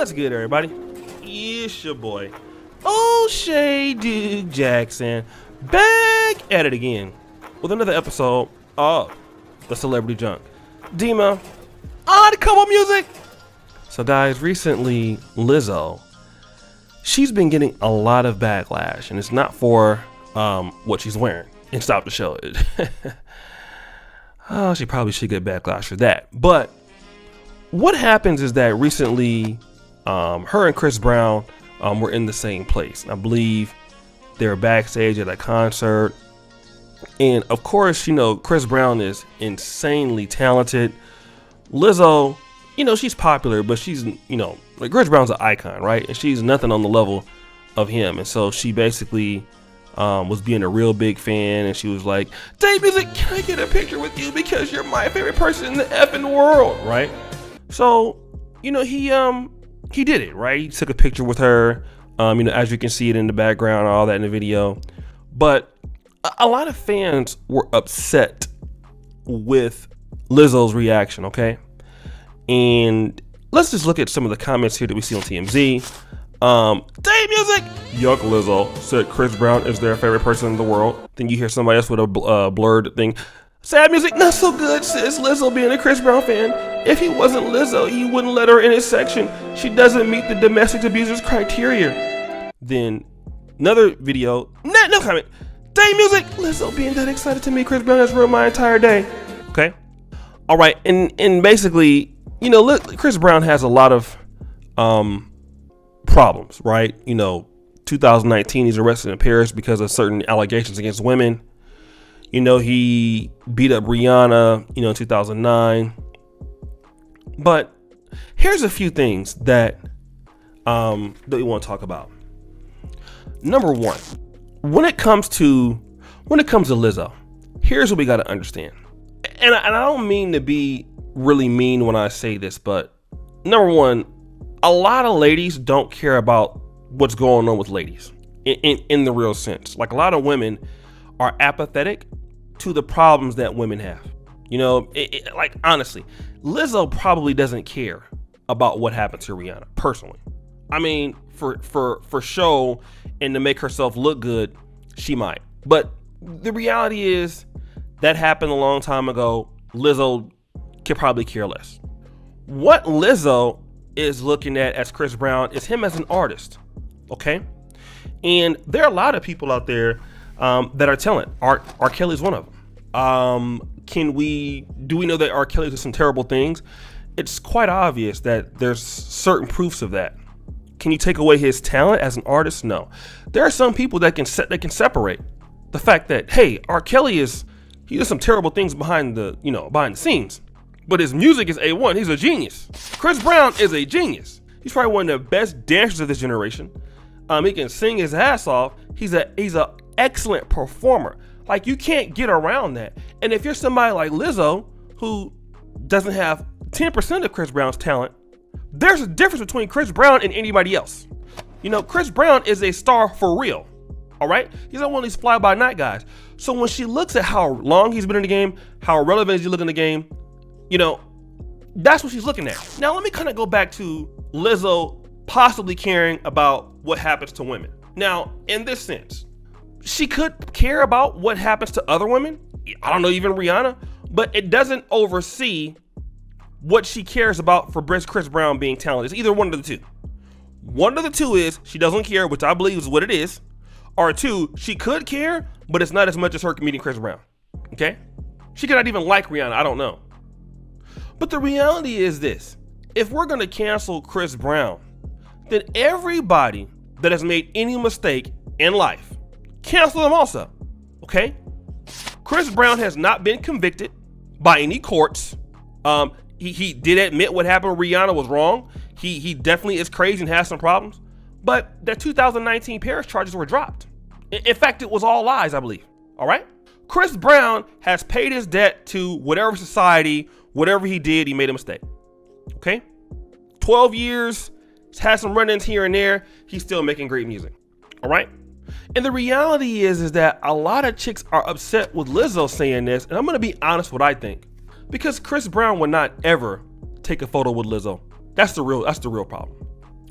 What's good, everybody? It's your boy, O'Shea Duke Jackson, back at it again with another episode of the Celebrity Junk. Dima, on the couple music. So, guys, recently Lizzo, she's been getting a lot of backlash, and it's not for what she's wearing. And stop the show. Oh, she probably should get backlash for that. But what happens is that recently, her and Chris Brown were in the same place. I believe they were backstage at a concert. And of course, you know, Chris Brown is insanely talented. Lizzo, you know, she's popular, but she's, you know, like Chris Brown's an icon, right? And she's nothing on the level of him. And so she basically was being a real big fan, and she was like, "Dave Music, can I get a picture with you because you're my favorite person in the effing world," right? So, you know, he did it, right? He took a picture with her, you know, as you can see it in the background, all that in the video. But a lot of fans were upset with Lizzo's reaction, okay? And let's just look at some of the comments here that we see on TMZ. Dave Music, young Lizzo said Chris Brown is their favorite person in the world. Then you hear somebody else with a blurred thing. Sad Music, not so good, sis. Lizzo being a Chris Brown fan. If he wasn't Lizzo, he wouldn't let her in his section. She doesn't meet the domestic abuser's criteria. Then another video, no comment. Dave Music, Lizzo being that excited to meet Chris Brown has ruined my entire day. Okay. All right. And basically, you know, Chris Brown has a lot of problems, right? You know, 2019, he's arrested in Paris because of certain allegations against women. You know, he beat up Rihanna, you know, in 2009. But here's a few things that we want to talk about. Number one, when it comes to Lizzo, here's what we got to understand. And I don't mean to be really mean when I say this, but number one, a lot of ladies don't care about what's going on with ladies in the real sense. Like, a lot of women are apathetic to the problems that women have. You know, like, honestly, Lizzo probably doesn't care about what happened to Rihanna personally. I mean, for show and to make herself look good, she might. But the reality is that happened a long time ago. Lizzo could probably care less. What Lizzo is looking at as Chris Brown is him as an artist, okay? And there are a lot of people out there that are talent. R. Kelly's one of them. Do we know that R. Kelly did some terrible things? It's quite obvious that there's certain proofs of that. Can you take away his talent as an artist? No. There are some people that can separate the fact that, hey, R. Kelly he does some terrible things behind the scenes, but his music is A1. He's a genius. Chris Brown is a genius. He's probably one of the best dancers of this generation. He can sing his ass off. He's an excellent performer. Like, you can't get around that. And if you're somebody like Lizzo, who doesn't have 10% of Chris Brown's talent, there's a difference between Chris Brown and anybody else. You know, Chris Brown is a star for real. All right? He's not one of these fly-by-night guys. So when she looks at how long he's been in the game, how relevant he looks in the game, you know, that's what she's looking at. Now, let me kind of go back to Lizzo possibly caring about what happens to women. Now, in this sense, she could care about what happens to other women. I don't know, even Rihanna, but it doesn't oversee what she cares about for Chris Brown being talented. It's either one of the two. One of the two is she doesn't care, which I believe is what it is. Or two, she could care, but it's not as much as her meeting Chris Brown. Okay? She could not even like Rihanna. I don't know. But the reality is this. If we're going to cancel Chris Brown, then everybody that has made any mistake in life, cancel them also. Okay? Chris Brown has not been convicted by any courts. He did admit what happened with Rihanna was wrong. He definitely is crazy and has some problems. But the 2019 Paris charges were dropped. In fact, it was all lies, I believe. All right? Chris Brown has paid his debt to whatever society, whatever he did, he made a mistake. Okay? 12 years, he's had some run-ins here and there. He's still making great music. All right? And the reality is that a lot of chicks are upset with Lizzo saying this. And I'm going to be honest what I think. Because Chris Brown would not ever take a photo with Lizzo. That's the real problem.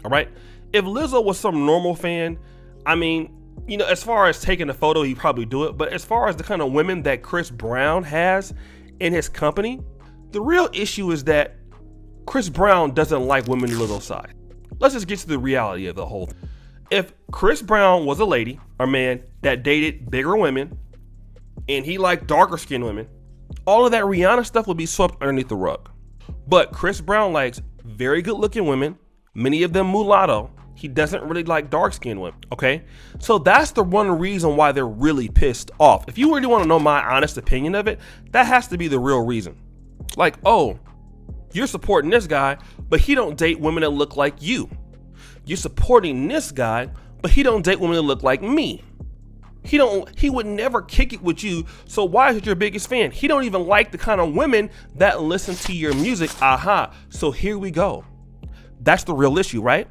All right. If Lizzo was some normal fan, I mean, you know, as far as taking a photo, he'd probably do it. But as far as the kind of women that Chris Brown has in his company, the real issue is that Chris Brown doesn't like women Lizzo's size. Let's just get to the reality of the whole thing. If Chris Brown was a lady or man that dated bigger women and he liked darker skinned women, all of that Rihanna stuff would be swept underneath the rug. But Chris Brown likes very good looking women, many of them mulatto. He doesn't really like dark skinned women, okay? So that's the one reason why they're really pissed off. If you really want to know my honest opinion of it, that has to be the real reason. Like, oh, you're supporting this guy, but he don't date women that look like you. You're supporting this guy, but he don't date women that look like me. He would never kick it with you, so why is he your biggest fan? He don't even like the kind of women that listen to your music. Aha, so here we go. That's the real issue, right?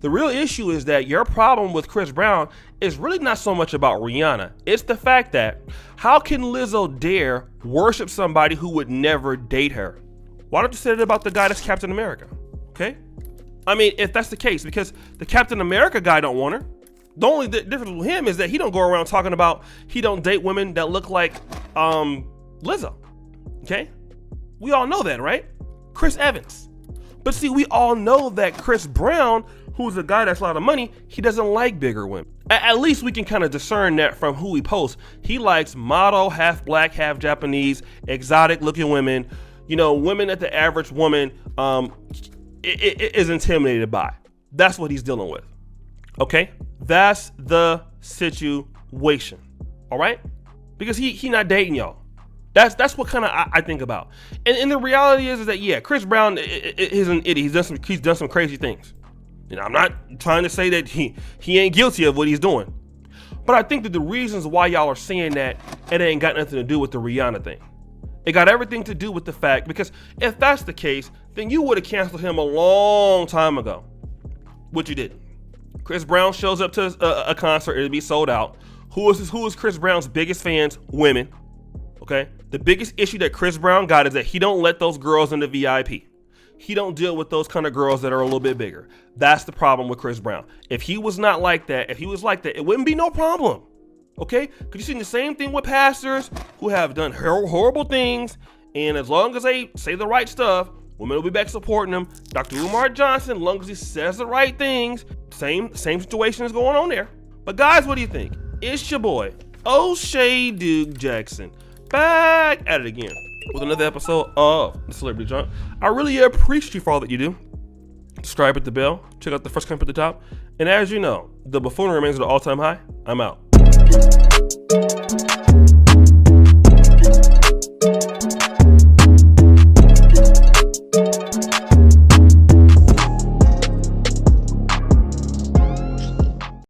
The real issue is that your problem with Chris Brown is really not so much about Rihanna. It's the fact that how can Lizzo dare worship somebody who would never date her? Why don't you say that about the guy that's Captain America? Okay? I mean, if that's the case, because the Captain America guy don't want her. The only difference with him is that he don't go around talking about he don't date women that look like Lizzo. Okay? We all know that, right? Chris Evans. But see, we all know that Chris Brown, who's a guy that's a lot of money, he doesn't like bigger women. At least we can kind of discern that from who he posts. He likes model, half black, half Japanese, exotic looking women, you know, women that the average woman is intimidated by. That's what he's dealing with. Okay? That's the situation. All right? Because he not dating y'all. That's what kind of I think about. And the reality is that, yeah, Chris Brown is an idiot. He's done some crazy things. And I'm not trying to say that he ain't guilty of what he's doing. But I think that the reasons why y'all are saying that, it ain't got nothing to do with the Rihanna thing. It got everything to do with the fact, because if that's the case, then you would have canceled him a long time ago. Which you didn't. Chris Brown shows up to a concert, it'll be sold out. Who is Chris Brown's biggest fans? Women. Okay? The biggest issue that Chris Brown got is that he don't let those girls in the VIP. He don't deal with those kind of girls that are a little bit bigger. That's the problem with Chris Brown. If he was not like that, if he was like that, it wouldn't be no problem. Okay? Because you've seen the same thing with pastors who have done horrible things, and as long as they say the right stuff, women will be back supporting them. Dr. Umar Johnson, as long as he says the right things, same situation is going on there. But guys, what do you think? It's your boy, O'Shea Duke Jackson, back at it again with another episode of The Celebrity Junk. I really appreciate you for all that you do. Subscribe, hit the bell, check out the first comment at the top. And as you know, the buffoonery remains at an all-time high. I'm out.